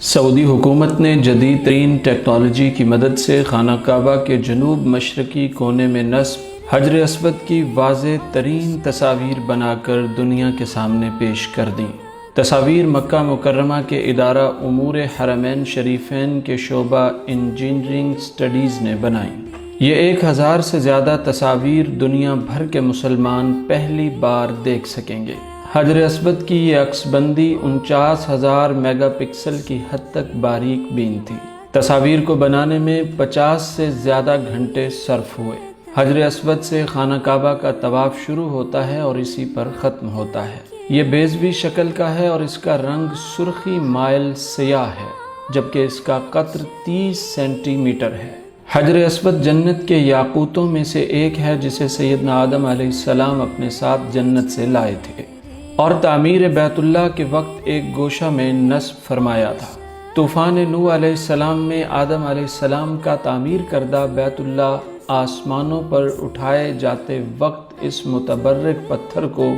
سعودی حکومت نے جدید ترین ٹیکنالوجی کی مدد سے خانہ کعبہ کے جنوب مشرقی کونے میں نصب حجر اسود کی واضح ترین تصاویر بنا کر دنیا کے سامنے پیش کر دیں۔ تصاویر مکہ مکرمہ کے ادارہ امور حرمین شریفین کے شعبہ انجینئرنگ سٹڈیز نے بنائیں۔ یہ 1000 سے زیادہ تصاویر دنیا بھر کے مسلمان پہلی بار دیکھ سکیں گے۔ حجر اسود کی یہ عکس بندی 49,000 میگا پکسل کی حد تک باریک بین تھی۔ تصاویر کو بنانے میں 50 سے زیادہ گھنٹے صرف ہوئے۔ حجر اسود سے خانہ کعبہ کا طواف شروع ہوتا ہے اور اسی پر ختم ہوتا ہے۔ یہ بیضوی شکل کا ہے اور اس کا رنگ سرخی مائل سیاہ ہے، جبکہ اس کا قطر 30 سینٹی میٹر ہے۔ حجر اسود جنت کے یاقوتوں میں سے ایک ہے جسے سیدنا آدم علیہ السلام اپنے ساتھ جنت سے لائے تھے اور تعمیر بیت اللہ کے وقت ایک گوشہ میں نصب فرمایا تھا۔ طوفان نوح علیہ السلام میں آدم علیہ السلام کا تعمیر کردہ بیت اللہ آسمانوں پر اٹھائے جاتے وقت اس متبرک پتھر کو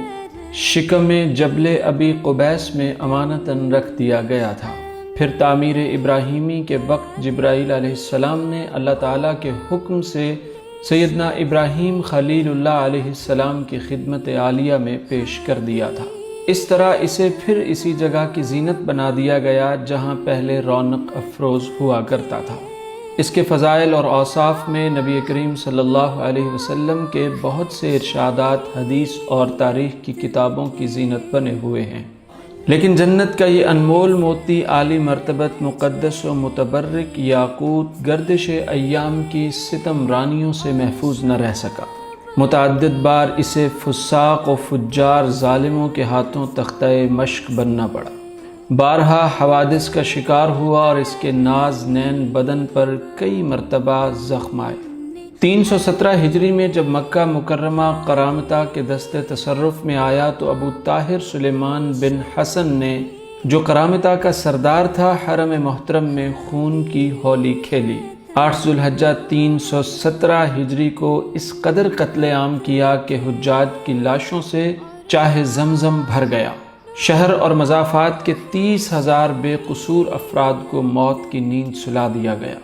شکم جبل ابی قبیس میں امانتاً رکھ دیا گیا تھا۔ پھر تعمیر ابراہیمی کے وقت جبرائیل علیہ السلام نے اللہ تعالیٰ کے حکم سے سیدنا ابراہیم خلیل اللہ علیہ السلام کی خدمت عالیہ میں پیش کر دیا تھا۔ اس طرح اسے پھر اسی جگہ کی زینت بنا دیا گیا جہاں پہلے رونق افروز ہوا کرتا تھا۔ اس کے فضائل اور اوصاف میں نبی کریم صلی اللہ علیہ وسلم کے بہت سے ارشادات حدیث اور تاریخ کی کتابوں کی زینت بنے ہوئے ہیں، لیکن جنت کا یہ انمول موتی عالی مرتبت مقدس و متبرک یاقوت گردش ایام کی ستم رانیوں سے محفوظ نہ رہ سکا۔ متعدد بار اسے فساق و فجار ظالموں کے ہاتھوں تختہ مشق بننا پڑا، بارہا حوادث کا شکار ہوا اور اس کے ناز نین بدن پر کئی مرتبہ زخم آئے۔ 317 ہجری میں جب مکہ مکرمہ قرامطہ کے دست تصرف میں آیا تو ابو طاہر سلیمان بن حسن نے، جو قرامطہ کا سردار تھا، حرم محترم میں خون کی ہولی کھیلی۔ 8 ذوالحجہ 317 ہجری کو اس قدر قتل عام کیا کہ حجاج کی لاشوں سے چاہ زمزم بھر گیا۔ شہر اور مضافات کے 30,000 بے قصور افراد کو موت کی نیند سلا دیا گیا،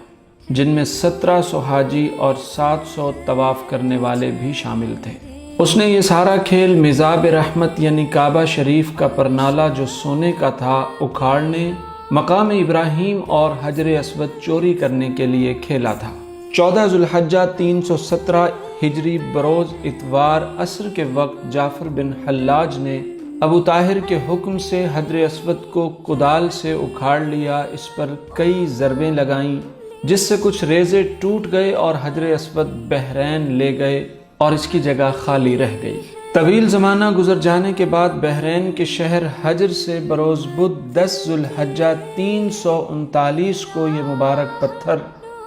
جن میں 1700 حاجی اور 700 طواف کرنے والے بھی شامل تھے۔ اس نے یہ سارا کھیل میزاب رحمت یعنی کعبہ شریف کا پرنالہ جو سونے کا تھا اکھاڑنے، مقام ابراہیم اور حجر اسود چوری کرنے کے لیے کھیلا تھا۔ 14 ذوالحجہ 317 ہجری بروز اتوار عصر کے وقت جعفر بن حلاج نے ابو طاہر کے حکم سے حجر اسود کو کدال سے اکھاڑ لیا، اس پر کئی ضربیں لگائیں جس سے کچھ ریزے ٹوٹ گئے اور حجر اسود بحرین لے گئے اور اس کی جگہ خالی رہ گئی۔ طویل زمانہ گزر جانے کے بعد بحرین کے شہر حجر سے بروز بدھ 10 ذوالحجہ 339 کو یہ مبارک پتھر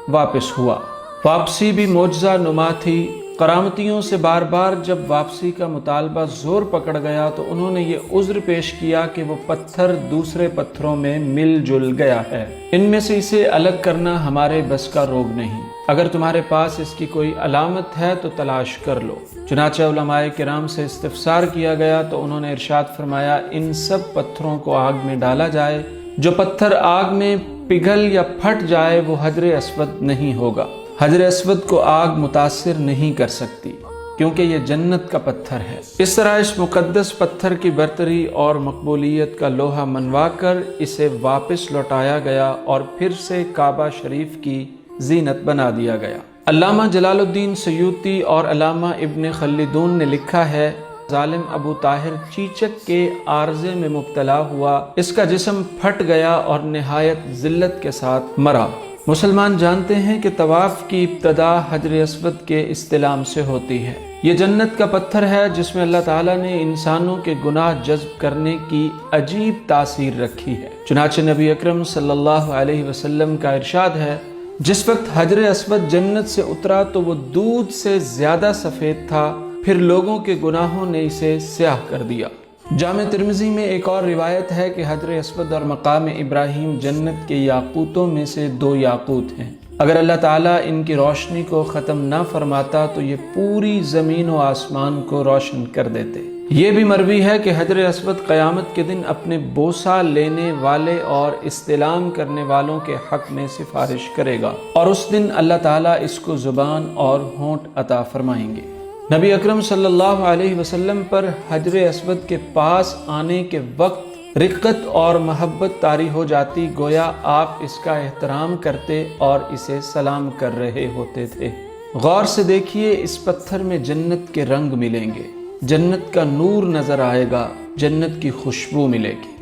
واپس ہوا۔ واپسی بھی معجزہ نما تھی۔ قرامتیوں سے بار بار جب واپسی کا مطالبہ زور پکڑ گیا تو انہوں نے یہ عذر پیش کیا کہ وہ پتھر دوسرے پتھروں میں مل جل گیا ہے، ان میں سے اسے الگ کرنا ہمارے بس کا روگ نہیں۔ اگر تمہارے پاس اس کی کوئی علامت ہے تو تلاش کر لو۔ چنانچہ علماء کرام سے استفسار کیا گیا تو انہوں نے ارشاد فرمایا، ان سب پتھروں کو آگ میں ڈالا جائے، جو پتھر آگ میں پگھل یا پھٹ جائے وہ حجر اسود نہیں ہوگا۔ حجر اسود کو آگ متاثر نہیں کر سکتی کیونکہ یہ جنت کا پتھر ہے۔ اس طرح اس مقدس پتھر کی برتری اور مقبولیت کا لوہا منوا کر اسے واپس لوٹایا گیا اور پھر سے کعبہ شریف کی زینت بنا دیا گیا۔ علامہ جلال الدین سیوطی اور علامہ ابن خلدون نے لکھا ہے، ظالم ابو طاہر چیچک کے عارضے میں مبتلا ہوا، اس کا جسم پھٹ گیا اور نہایت ذلت کے ساتھ مرا۔ مسلمان جانتے ہیں کہ طواف کی ابتدا حجر اسود کے استلام سے ہوتی ہے۔ یہ جنت کا پتھر ہے جس میں اللہ تعالیٰ نے انسانوں کے گناہ جذب کرنے کی عجیب تاثیر رکھی ہے۔ چنانچہ نبی اکرم صلی اللہ علیہ وسلم کا ارشاد ہے، جس وقت حجر اسود جنت سے اترا تو وہ دودھ سے زیادہ سفید تھا، پھر لوگوں کے گناہوں نے اسے سیاہ کر دیا۔ جامع ترمذی میں ایک اور روایت ہے کہ حجر اسود اور مقام ابراہیم جنت کے یاقوتوں میں سے 2 یاقوت ہیں۔ اگر اللہ تعالیٰ ان کی روشنی کو ختم نہ فرماتا تو یہ پوری زمین و آسمان کو روشن کر دیتے۔ یہ بھی مروی ہے کہ حجر اسود قیامت کے دن اپنے بوسہ لینے والے اور استلام کرنے والوں کے حق میں سفارش کرے گا، اور اس دن اللہ تعالیٰ اس کو زبان اور ہونٹ عطا فرمائیں گے۔ نبی اکرم صلی اللہ علیہ وسلم پر حجر اسود کے پاس آنے کے وقت رقت اور محبت طاری ہو جاتی، گویا آپ اس کا احترام کرتے اور اسے سلام کر رہے ہوتے تھے۔ غور سے دیکھیے، اس پتھر میں جنت کے رنگ ملیں گے، جنت کا نور نظر آئے گا، جنت کی خوشبو ملے گی۔